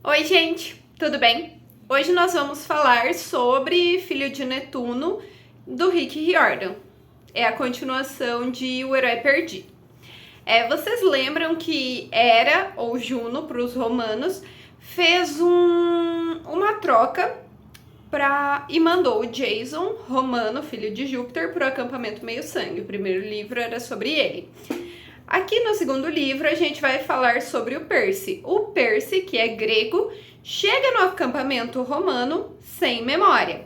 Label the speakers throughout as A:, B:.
A: Oi, gente, tudo bem? Hoje nós vamos falar sobre Filho de Netuno, do Rick Riordan. É a continuação de O Herói Perdido. Vocês lembram que Hera, ou Juno para os romanos, fez uma troca e mandou o Jason, romano, filho de Júpiter, para o acampamento Meio-Sangue. O primeiro livro era sobre ele. Aqui no segundo livro a gente vai falar sobre o Percy. O Percy, que é grego, chega no acampamento romano sem memória.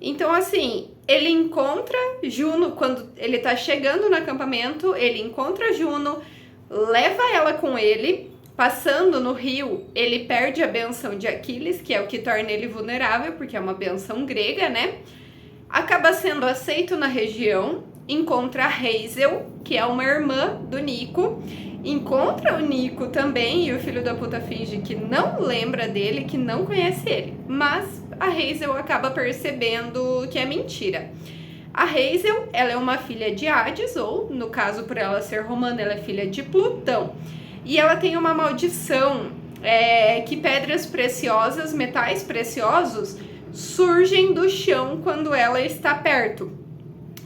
A: Então, assim, ele encontra Juno quando ele tá chegando no acampamento, ele encontra Juno, leva ela com ele, passando no rio, ele perde a benção de Aquiles, que é o que torna ele vulnerável, porque é uma benção grega, né? Acaba sendo aceito na região, encontra a Hazel, que é uma irmã do Nico, encontra o Nico também, e o filho da puta finge que não lembra dele, que não conhece ele, mas a Hazel acaba percebendo que é mentira. A Hazel, ela é uma filha de Hades, ou no caso por ela ser romana, ela é filha de Plutão, e ela tem uma maldição que pedras preciosas, metais preciosos, surgem do chão quando ela está perto.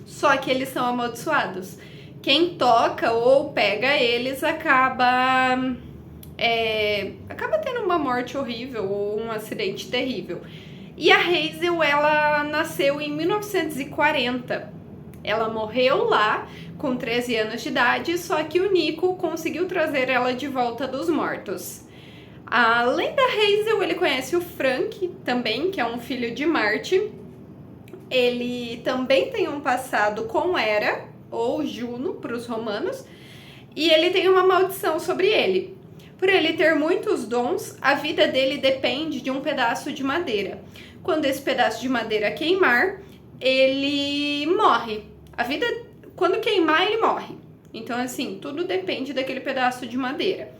A: Só que eles são amaldiçoados. Quem toca ou pega eles acaba tendo uma morte horrível ou um acidente terrível. E a Hazel, ela nasceu em 1940. Ela morreu lá com 13 anos de idade, só que o Nico conseguiu trazer ela de volta dos mortos. Além da Hazel, ele conhece o Frank também, que é um filho de Marte. Ele também tem um passado com Hera, ou Juno para os romanos, e ele tem uma maldição sobre ele. Por ele ter muitos dons, a vida dele depende de um pedaço de madeira. Quando esse pedaço de madeira queimar, ele morre. Quando queimar, ele morre. Então, assim, tudo depende daquele pedaço de madeira.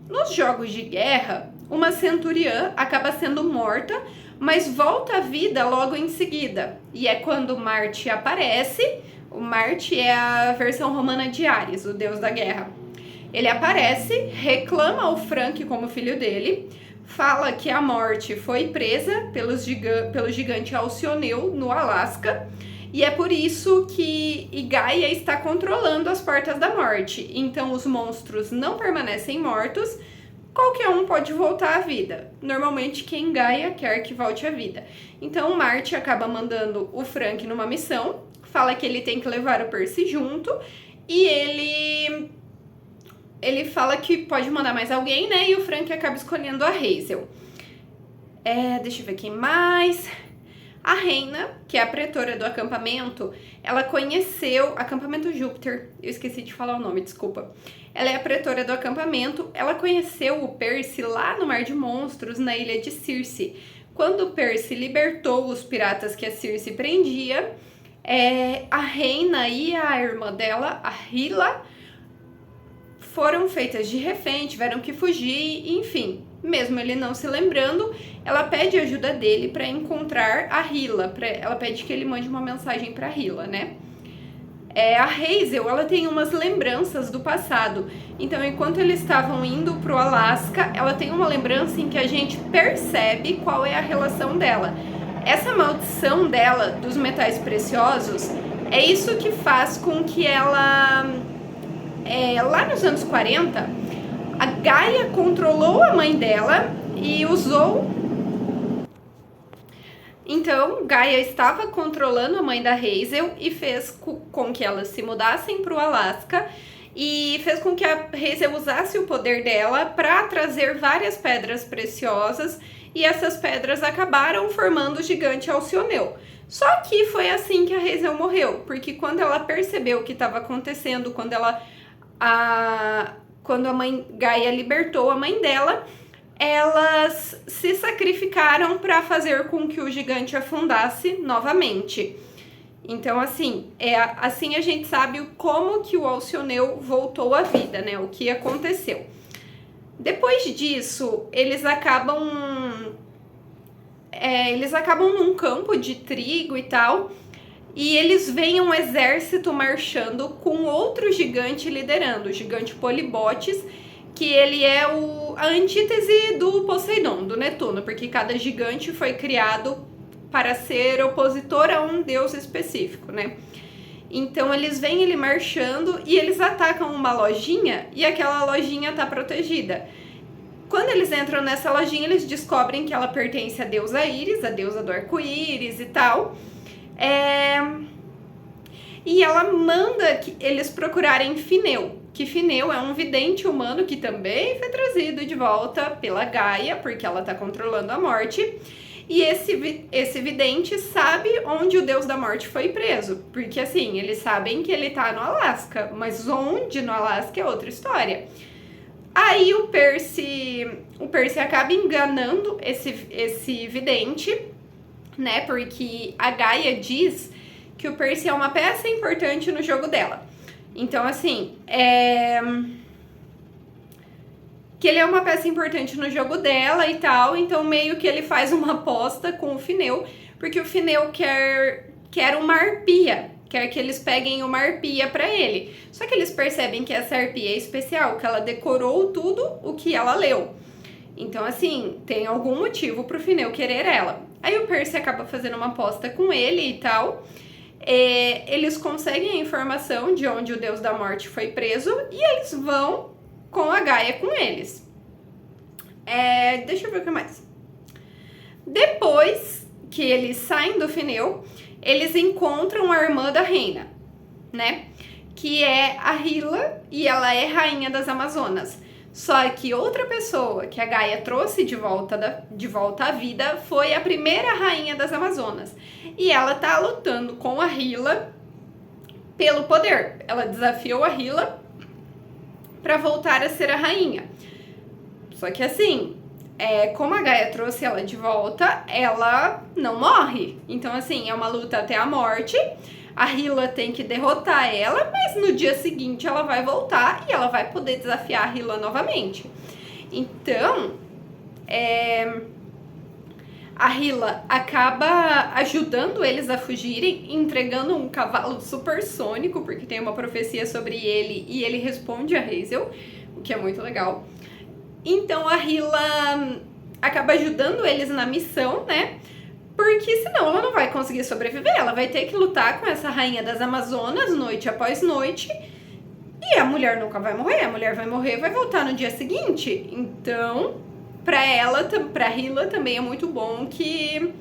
A: Nos jogos de guerra, uma centuriã acaba sendo morta, mas volta à vida logo em seguida. E é quando Marte aparece. O Marte é a versão romana de Ares, o deus da guerra. Ele aparece, reclama o Frank como filho dele, fala que a morte foi presa pelo gigante Alcioneu no Alasca, e é por isso que Gaia está controlando as portas da morte. Então os monstros não permanecem mortos, qualquer um pode voltar à vida. Normalmente quem Gaia quer que volte à vida. Então Marte acaba mandando o Frank numa missão, fala que ele tem que levar o Percy junto, e ele fala que pode mandar mais alguém, né? E o Frank acaba escolhendo a Hazel. Deixa eu ver quem mais. A Reina, que é a pretora do acampamento, ela conheceu... Acampamento Júpiter, eu esqueci de falar o nome, desculpa. Ela é a pretora do acampamento, ela conheceu o Percy lá no Mar de Monstros, na ilha de Circe. Quando o Percy libertou os piratas que a Circe prendia, a Reina e a irmã dela, a Hila, foram feitas de refém, tiveram que fugir, enfim. Mesmo ele não se lembrando, ela pede ajuda dele para encontrar a Hila. Ela pede que ele mande uma mensagem para Hila, né? A Hazel, ela tem umas lembranças do passado. Então, enquanto eles estavam indo pro Alasca, ela tem uma lembrança em que a gente percebe qual é a relação dela. Essa maldição dela dos metais preciosos é isso que faz com que ela... lá nos anos 40, a Gaia controlou a mãe dela e usou... Então, Gaia estava controlando a mãe da Hazel e fez com que elas se mudassem para o Alasca e fez com que a Hazel usasse o poder dela para trazer várias pedras preciosas, e essas pedras acabaram formando o gigante Alcioneu. Só que foi assim que a Hazel morreu, porque quando ela percebeu o que estava acontecendo, quando a mãe Gaia libertou a mãe dela, elas se sacrificaram para fazer com que o gigante afundasse novamente. Então, assim, assim a gente sabe como que o Alcioneu voltou à vida, né? O que aconteceu. Depois disso, eles acabam num campo de trigo e tal, e eles veem um exército marchando com outro gigante liderando, o gigante Polibotes, que ele é a antítese do Poseidon, do Netuno, porque cada gigante foi criado para ser opositor a um deus específico, né? Então eles vêm ele marchando e eles atacam uma lojinha e aquela lojinha tá protegida. Quando eles entram nessa lojinha, eles descobrem que ela pertence à deusa Íris, a deusa do arco-íris e tal. E ela manda que eles procurarem Fineu, que Fineu é um vidente humano que também foi trazido de volta pela Gaia, porque ela tá controlando a morte. E esse vidente sabe onde o deus da morte foi preso, porque assim, eles sabem que ele tá no Alasca, mas onde no Alasca é outra história. Aí o Percy acaba enganando esse vidente, né? Porque a Gaia diz que o Percy é uma peça importante no jogo dela. Então, assim, que ele é uma peça importante no jogo dela e tal, então meio que ele faz uma aposta com o Fineu, porque o Fineu quer uma arpia, quer que eles peguem uma arpia pra ele. Só que eles percebem que essa arpia é especial, que ela decorou tudo o que ela leu. Então, assim, tem algum motivo pro Fineu querer ela. Aí o Percy acaba fazendo uma aposta com ele e tal. Eles conseguem a informação de onde o deus da morte foi preso e eles vão com a Gaia com eles. Deixa eu ver o que mais. Depois que eles saem do Fineu, eles encontram a irmã da reina, né? Que é a Hila, e ela é rainha das Amazonas. Só que outra pessoa que a Gaia trouxe de volta à vida foi a primeira rainha das Amazonas. E ela tá lutando com a Hila pelo poder. Ela desafiou a Hila para voltar a ser a rainha. Só que assim, como a Gaia trouxe ela de volta, ela não morre. Então assim, é uma luta até a morte. A Hila tem que derrotar ela, mas no dia seguinte ela vai voltar e ela vai poder desafiar a Hila novamente. Então, a Hila acaba ajudando eles a fugirem, entregando um cavalo supersônico, porque tem uma profecia sobre ele e ele responde a Hazel, o que é muito legal. Então a Hila acaba ajudando eles na missão, né? Porque senão ela não vai conseguir sobreviver, ela vai ter que lutar com essa rainha das Amazonas noite após noite e a mulher nunca vai morrer, a mulher vai morrer e vai voltar no dia seguinte. Então, pra Hila também é muito bom que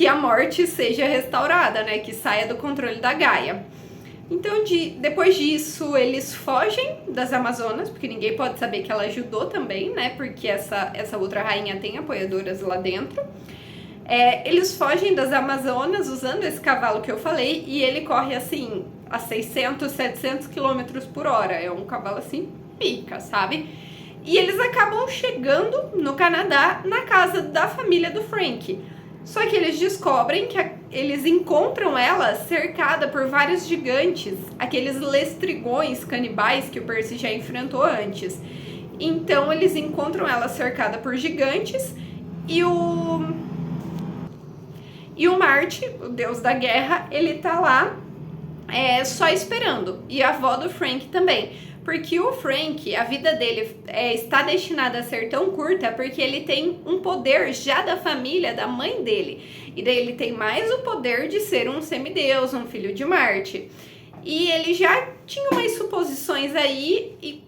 A: a morte seja restaurada, né? Que saia do controle da Gaia. Então, depois disso, eles fogem das Amazonas, porque ninguém pode saber que ela ajudou também, né? Porque essa outra rainha tem apoiadoras lá dentro. Eles fogem das Amazonas usando esse cavalo que eu falei e ele corre assim a 600, 700 km por hora. É um cavalo assim, pica, sabe? E eles acabam chegando no Canadá, na casa da família do Frank. Só que eles descobrem que eles encontram ela cercada por vários gigantes, aqueles lestrigões canibais que o Percy já enfrentou antes. Então eles encontram ela cercada por gigantes e o Marte, o deus da guerra, ele tá lá só esperando. E a avó do Frank também. Porque o Frank, a vida dele está destinada a ser tão curta porque ele tem um poder já da família, da mãe dele. E daí ele tem mais o poder de ser um semideus, um filho de Marte. E ele já tinha umas suposições aí e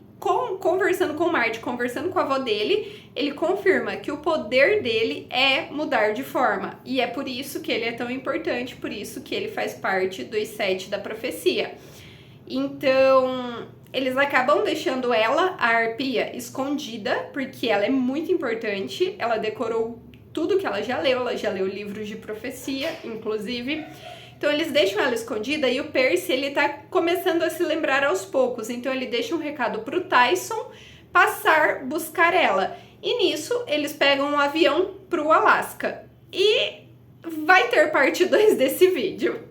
A: conversando com Marte, conversando com a avó dele, ele confirma que o poder dele é mudar de forma. E é por isso que ele é tão importante, por isso que ele faz parte dos 7 da profecia. Então, eles acabam deixando ela, a arpia, escondida, porque ela é muito importante. Ela decorou tudo que ela já leu livros de profecia, inclusive. Então eles deixam ela escondida e o Percy, ele tá começando a se lembrar aos poucos. Então ele deixa um recado pro Tyson buscar ela. E nisso eles pegam um avião pro Alasca. E vai ter parte 2 desse vídeo.